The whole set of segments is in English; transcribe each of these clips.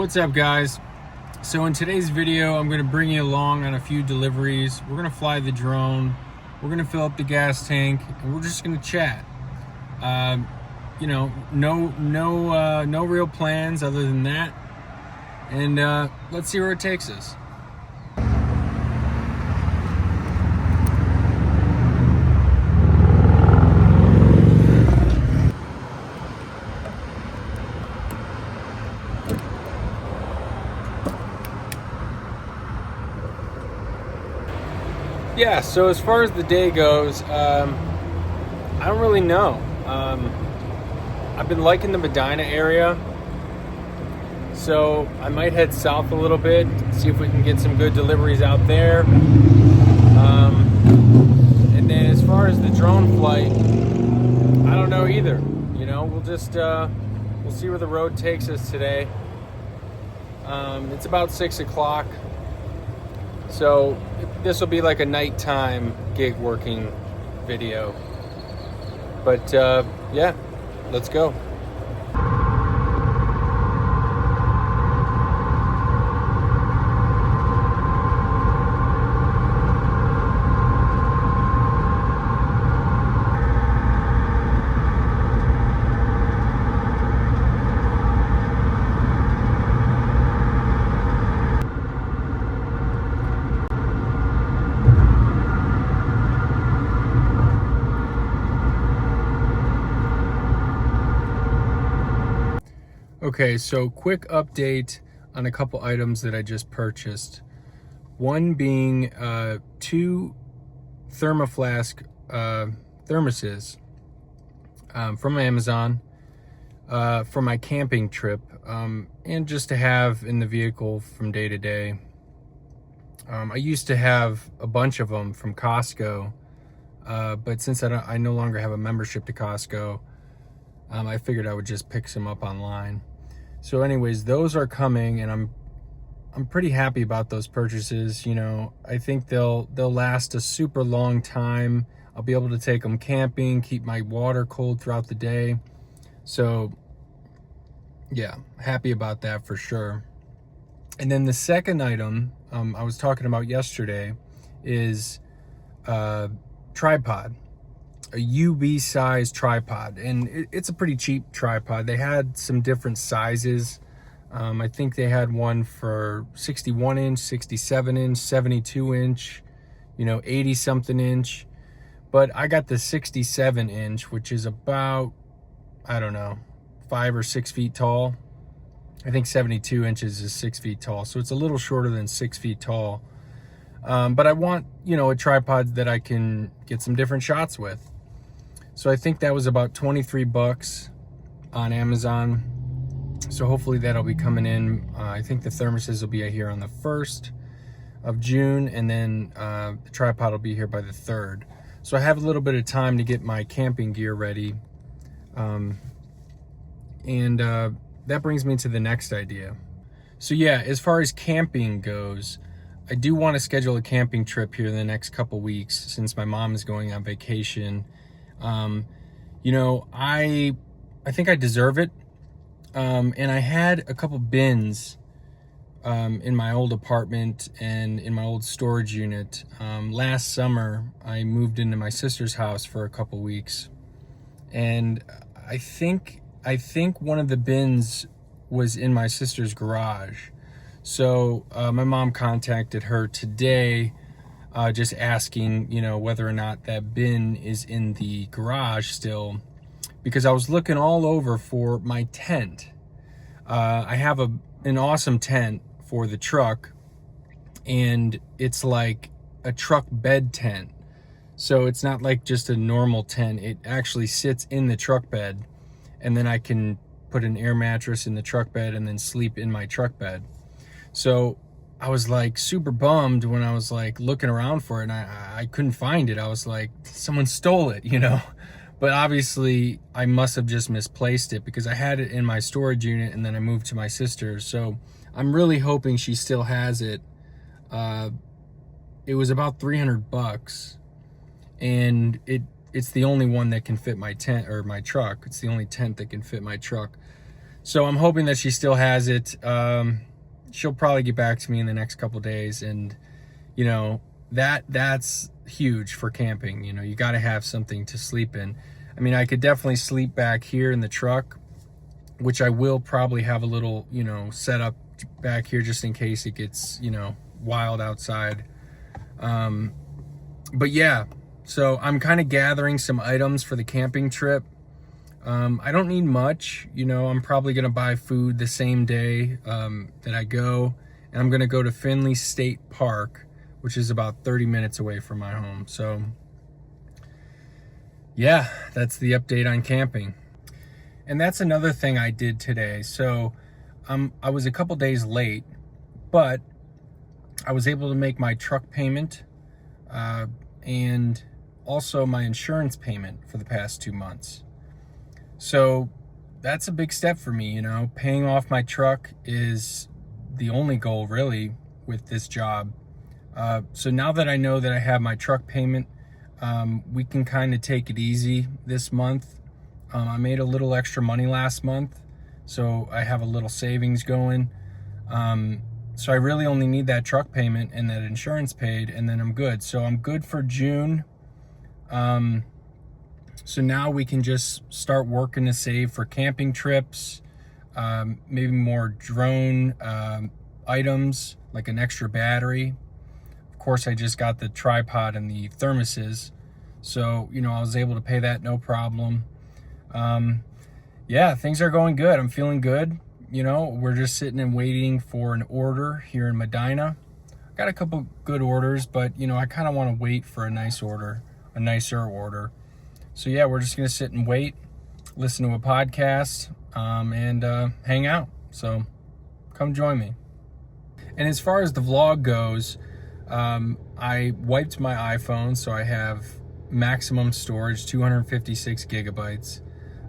What's up, guys? So in today's video, I'm going to bring you along on a few deliveries. We're going to fly the drone, we're going to fill up the gas tank, and we're just going to chat. No real plans other than that, and let's see where it takes us. Yeah, so as far as the day goes, I don't really know. I've been liking the Medina area, so I might head south a little bit, see if we can get some good deliveries out there. And then as far as the drone flight, I don't know either. We'll just we'll see where the road takes us today. It's about 6 o'clock. So this will be like a nighttime gig working video. But yeah, let's go. Okay, so quick update on a couple items that I just purchased. One being 2 thermoflask thermoses from Amazon for my camping trip, and just to have in the vehicle from day to day. I used to have a bunch of them from Costco, but since I no longer have a membership to Costco, I figured I would just pick some up online. So anyways, those are coming, and I'm pretty happy about those purchases. I think they'll last a super long time. I'll be able to take them camping, keep my water cold throughout the day. So yeah, happy about that for sure. And then the second item I was talking about yesterday is tripod. A UV size tripod, and it's a pretty cheap tripod. They had some different sizes. I think they had one for 61 inch, 67 inch, 72 inch, 80 something inch, but I got the 67 inch, which is about, I don't know, 5 or 6 feet tall. I think 72 inches is 6 feet tall, so it's a little shorter than 6 feet tall. But I want, a tripod that I can get some different shots with. So I think that was about 23 bucks on Amazon. So hopefully that'll be coming in. I think the thermoses will be here on the 1st of June, and then the tripod will be here by the 3rd. So I have a little bit of time to get my camping gear ready. That brings me to the next idea. So yeah, as far as camping goes, I do want to schedule a camping trip here in the next couple weeks since my mom is going on vacation. I think I deserve it. And I had a couple bins in my old apartment and in my old storage unit. Last summer, I moved into my sister's house for a couple weeks, and I think one of the bins was in my sister's garage. So my mom contacted her today, just asking, whether or not that bin is in the garage still, because I was looking all over for my tent. I have an awesome tent for the truck, and it's like a truck bed tent. So it's not like just a normal tent. It actually sits in the truck bed, and then I can put an air mattress in the truck bed and then sleep in my truck bed. So I was like super bummed when I was like looking around for it, and I couldn't find it. I was like, someone stole it, But obviously I must have just misplaced it, because I had it in my storage unit and then I moved to my sister's. So I'm really hoping she still has it. It was about 300 bucks, and it's the only one that can fit my tent or my truck. It's the only tent that can fit my truck. So I'm hoping that she still has it. She'll probably get back to me in the next couple days, and you know, that's huge for camping. You know, you got to have something to sleep in. I mean, I could definitely sleep back here in the truck, which I will probably have a little, you know, set up back here just in case it gets, you know, wild outside. But yeah, so I'm kind of gathering some items for the camping trip. I don't need much, you know. I'm probably gonna buy food the same day that I go, and I'm gonna go to Finley State Park, which is about 30 minutes away from my home. So yeah, that's the update on camping. And that's another thing I did today. So I was a couple days late, but I was able to make my truck payment and also my insurance payment for the past 2 months. So that's a big step for me, you know. Paying off my truck is the only goal really with this job. So now that I know that I have my truck payment, we can kind of take it easy this month. I made a little extra money last month, so I have a little savings going. So I really only need that truck payment and that insurance paid, and then I'm good. So I'm good for June. So now we can just start working to save for camping trips, maybe more drone items, like an extra battery. Of course, I just got the tripod and the thermoses, so, you know, I was able to pay that no problem. Yeah, things are going good. I'm feeling good. You know, we're just sitting and waiting for an order here in Medina. Got a couple good orders, but, you know, I kind of want to wait for a nicer order. So yeah, we're just gonna sit and wait, listen to a podcast, and hang out. So come join me. And as far as the vlog goes, I wiped my iPhone, so I have maximum storage, 256 gigabytes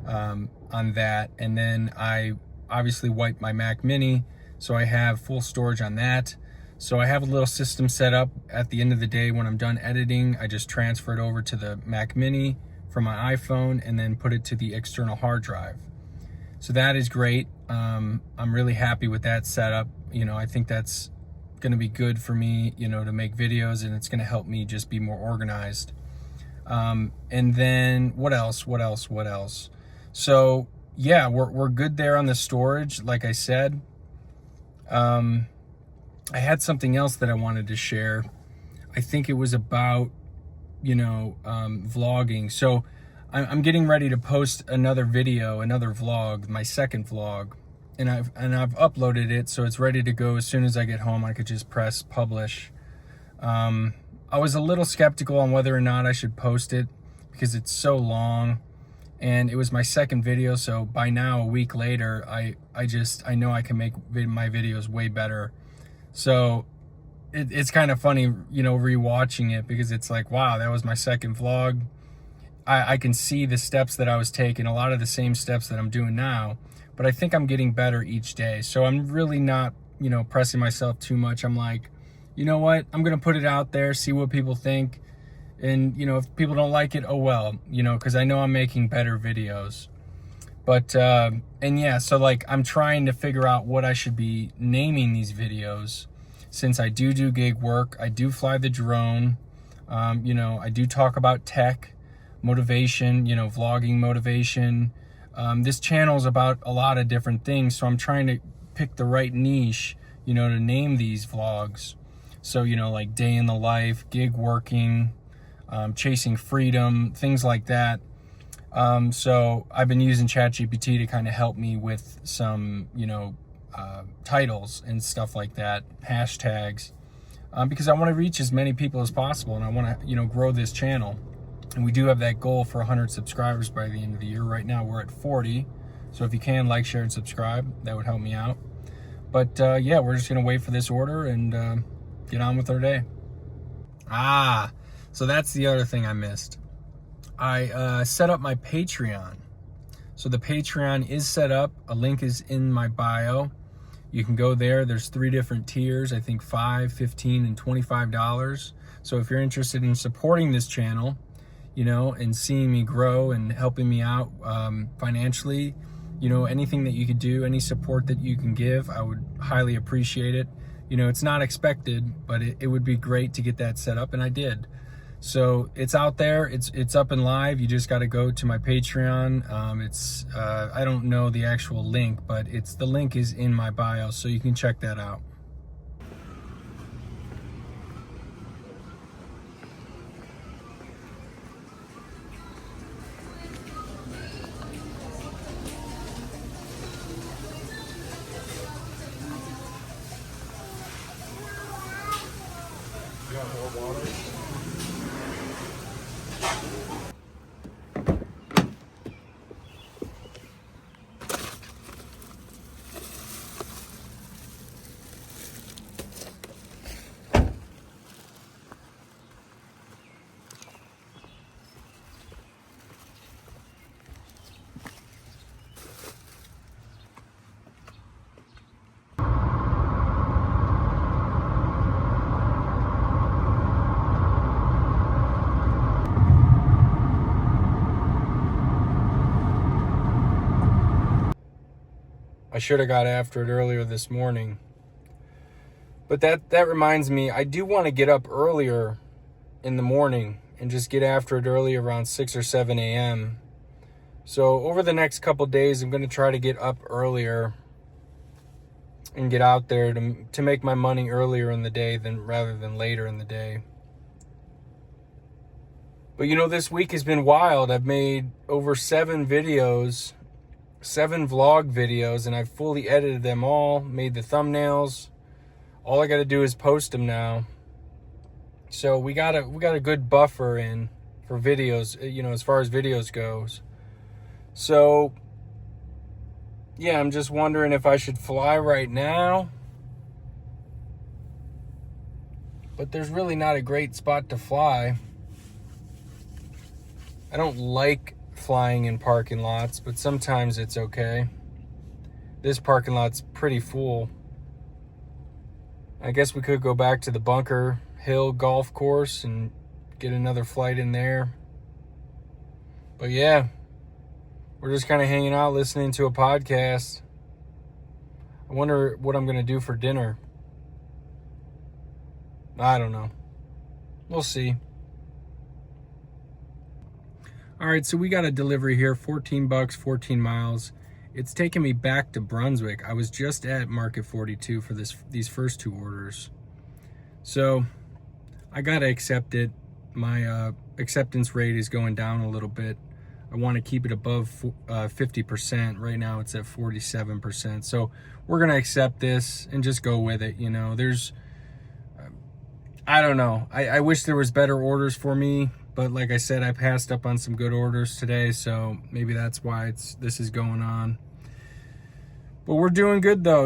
on that. And then I obviously wiped my Mac Mini, so I have full storage on that. So I have a little system set up. At the end of the day, when I'm done editing, I just transfer it over to the Mac Mini from my iPhone and then put it to the external hard drive. So that is great. I'm really happy with that setup. You know, I think that's going to be good for me, you know, to make videos, and it's going to help me just be more organized. And then what else? So yeah, we're good there on the storage. Like I said, I had something else that I wanted to share. I think it was about, you know, vlogging. So I'm getting ready to post another vlog, my second vlog, and I've uploaded it, so it's ready to go. As soon as I get home, I could just press publish. I was a little skeptical on whether or not I should post it because it's so long, and it was my second video. So by now, a week later, I know I can make my videos way better. So it's kind of funny, you know, rewatching it, because it's like, wow, that was my second vlog. I can see the steps that I was taking, a lot of the same steps that I'm doing now, but I think I'm getting better each day. So I'm really not, you know, pressing myself too much. I'm like, you know what, I'm going to put it out there, see what people think. And, you know, if people don't like it, oh well, you know, because I know I'm making better videos. But, and yeah, so like I'm trying to figure out what I should be naming these videos. Since I do gig work, I do fly the drone, you know, I do talk about tech, motivation, you know, vlogging motivation. This channel is about a lot of different things, so I'm trying to pick the right niche, you know, to name these vlogs. So, you know, like day in the life, gig working, chasing freedom, things like that. So I've been using ChatGPT to kind of help me with some, you know, titles and stuff like that, hashtags, because I want to reach as many people as possible, and I want to, you know, grow this channel. And we do have that goal for 100 subscribers by the end of the year. Right now we're at 40, so if you can like, share, and subscribe, that would help me out. But yeah, we're just gonna wait for this order and get on with our day. So that's the other thing I missed. I set up my Patreon. So the Patreon is set up. A link is in my bio. You can go there. There's 3 different tiers, I think $5, $15, and $25. So if you're interested in supporting this channel, you know, and seeing me grow and helping me out financially, anything that you could do, any support that you can give, I would highly appreciate it. It's not expected, but it would be great to get that set up, and I did. So it's out there, it's up and live. You just got to go to my Patreon. I don't know the actual link, but the link is in my bio, so you can check that out. You want more water? I should have got after it earlier this morning. But that reminds me, I do want to get up earlier in the morning and just get after it early around 6 or 7 a.m. So over the next couple days, I'm going to try to get up earlier and get out there to make my money earlier in the day rather than later in the day. But this week has been wild. I've made over 7 vlog videos, and I've fully edited them all, made the thumbnails. All I got to do is post them now. So we got a good buffer in for videos, as far as videos goes. So yeah, I'm just wondering if I should fly right now. But there's really not a great spot to fly. I don't like flying in parking lots, but sometimes it's okay. This parking lot's pretty full. I guess we could go back to the Bunker Hill golf course and get another flight in there. But yeah, we're just kind of hanging out, listening to a podcast. I wonder what I'm going to do for dinner. I don't know. We'll see. All right, so we got a delivery here, $14, 14 miles. It's taking me back to Brunswick. I was just at Market 42 for these first 2 orders. So I got to accept it. My acceptance rate is going down a little bit. I want to keep it above 50%. Right now it's at 47%. So we're going to accept this and just go with it. I don't know. I wish there was better orders for me. But like I said, I passed up on some good orders today, so maybe that's why this is going on. But we're doing good though,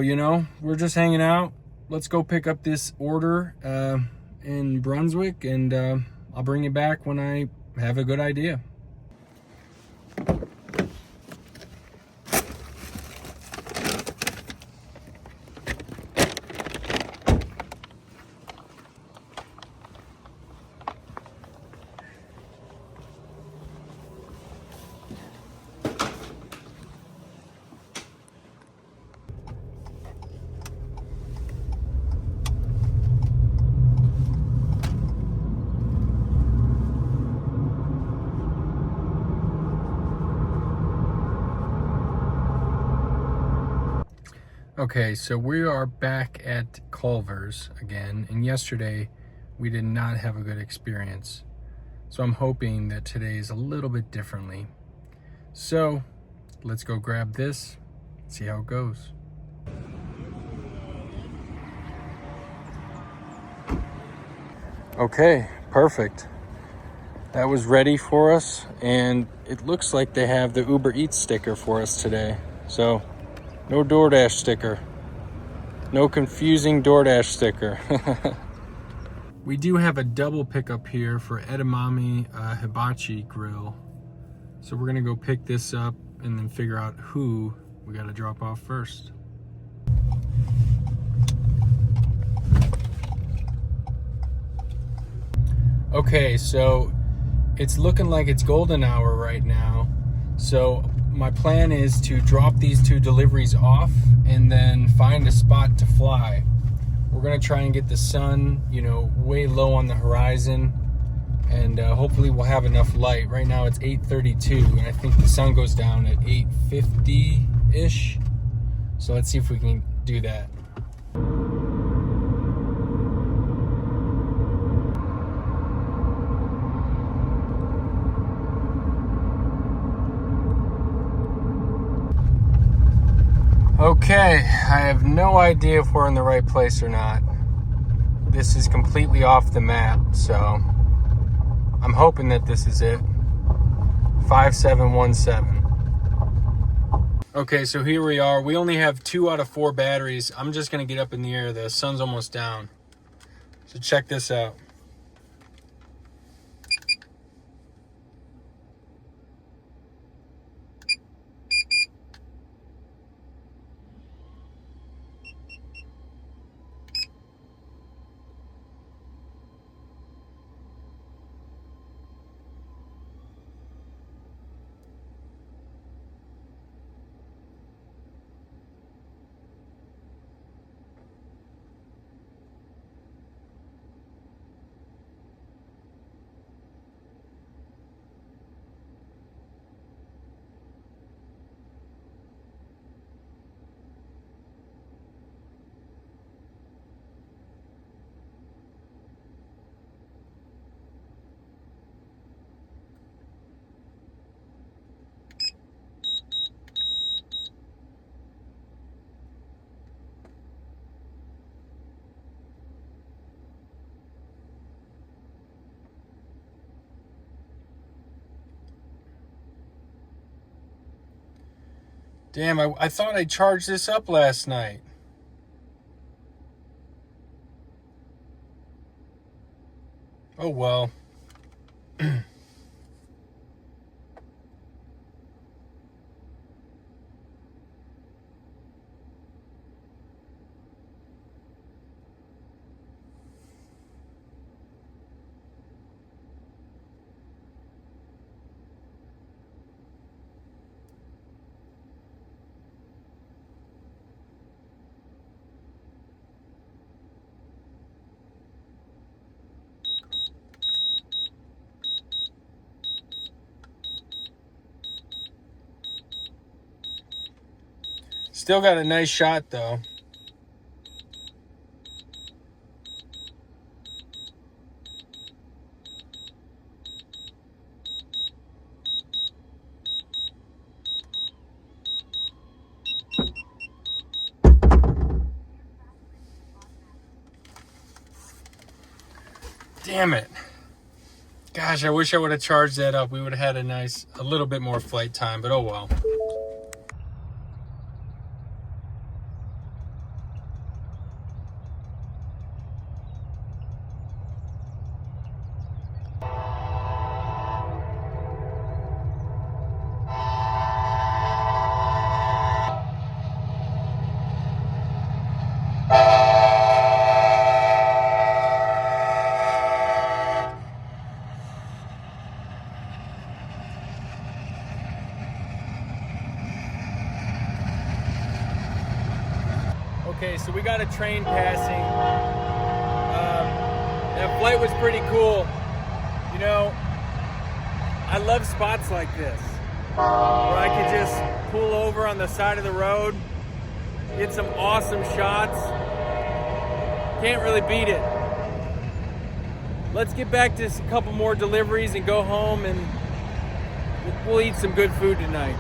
We're just hanging out. Let's go pick up this order in Brunswick, and I'll bring you back when I have a good idea. Okay, so we are back at Culver's again, and yesterday we did not have a good experience. So I'm hoping that today is a little bit differently. So let's go grab this, see how it goes. Okay, perfect. That was ready for us, and it looks like they have the Uber Eats sticker for us today. So no DoorDash sticker. No confusing DoorDash sticker. We do have a double pickup here for Edamame Hibachi Grill. So we're gonna go pick this up and then figure out who we gotta drop off first. Okay, so it's looking like it's golden hour right now. So my plan is to drop these 2 deliveries off and then find a spot to fly. We're gonna try and get the sun, way low on the horizon, and hopefully we'll have enough light. Right now it's 8:32, and I think the sun goes down at 8:50-ish. So let's see if we can do that. Okay, I have no idea if we're in the right place or not. This is completely off the map, so I'm hoping that this is it. 5717. Okay, so here we are. We only have 2 out of 4 batteries. I'm just gonna get up in the air. The sun's almost down. So check this out. Damn, I thought I charged this up last night. Oh well. Still got a nice shot though. Damn it. Gosh, I wish I would have charged that up. We would have had a little bit more flight time, but oh well. Okay, so we got a train passing. That flight was pretty cool. I love spots like this, where I could just pull over on the side of the road, get some awesome shots. Can't really beat it. Let's get back to a couple more deliveries and go home, and we'll eat some good food tonight.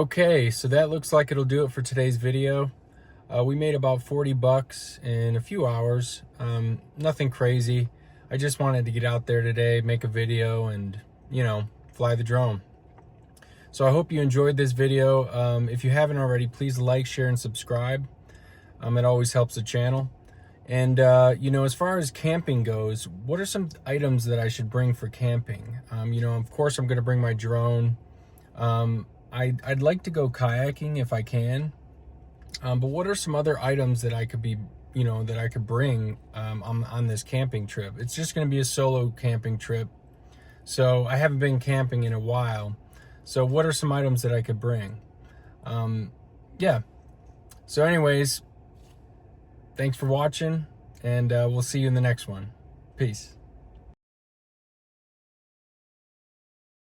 Okay, so that looks like it'll do it for today's video. We made about 40 bucks in a few hours. Nothing crazy. I just wanted to get out there today, make a video, and, you know, fly the drone. So I hope you enjoyed this video. If you haven't already, please like, share, and subscribe. It always helps the channel. And, you know, as far as camping goes, what are some items that I should bring for camping? You know, of course, I'm going to bring my drone. I'd like to go kayaking if I can. But what are some other items that I could be, you know, that I could bring on this camping trip? It's just going to be a solo camping trip. So I haven't been camping in a while. So what are some items that I could bring? Yeah. So anyways, thanks for watching, and we'll see you in the next one. Peace.